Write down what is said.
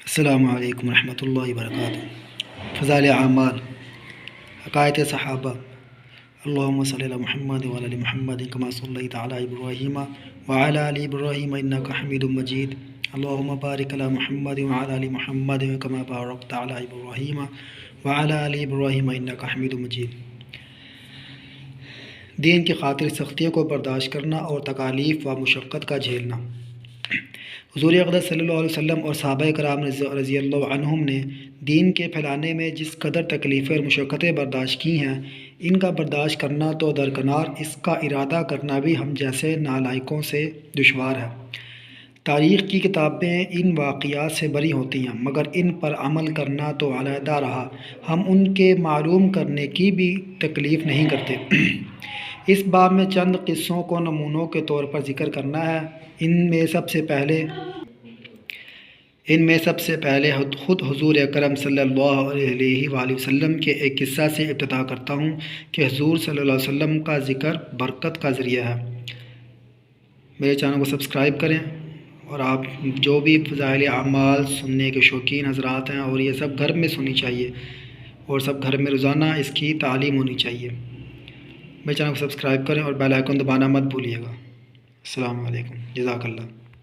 السلام علیکم ورحمۃ اللہ وبرکاتہ۔ فضائل اعمال، عقائد صحابہ۔ اللہم صلی علی محمد وعلی آل محمد کما صلیت علی ابراہیم وعلی آل ابراہیم انک حمید مجید۔ اللہم بارک علی محمد وعلی آل محمد کما بارکت علی ابراہیم وعلی آل ابراہیم انک حمید مجید۔ دین کی خاطر سختیوں کو برداشت کرنا اور تکالیف و مشقت کا جھیلنا۔ حضور اقدس صلی اللہ علیہ وسلم اور صحابہ کرام رضی اللہ عنہم نے دین کے پھیلانے میں جس قدر تکلیفیں اور مشقتیں برداشت کی ہیں، ان کا برداشت کرنا تو درکنار، اس کا ارادہ کرنا بھی ہم جیسے نالائقوں سے دشوار ہے۔ تاریخ کی کتابیں ان واقعات سے بری ہوتی ہیں، مگر ان پر عمل کرنا تو علیحدہ رہا، ہم ان کے معلوم کرنے کی بھی تکلیف نہیں کرتے۔ اس باب میں چند قصوں کو نمونوں کے طور پر ذکر کرنا ہے۔ ان میں سب سے پہلے خود حضور اکرم صلی اللہ علیہ وآلہ وسلم کے ایک قصہ سے ابتدا کرتا ہوں کہ حضور صلی اللہ علیہ وسلم کا ذکر برکت کا ذریعہ ہے۔ میرے چینل کو سبسکرائب کریں، اور آپ جو بھی فضائل اعمال سننے کے شوقین حضرات ہیں، اور یہ سب گھر میں سننی چاہیے، اور سب گھر میں روزانہ اس کی تعلیم ہونی چاہیے۔ میرے چینل کو سبسکرائب کریں اور بیل آئیکن دبانا مت بھولیے گا۔ السلام علیکم، جزاک اللہ۔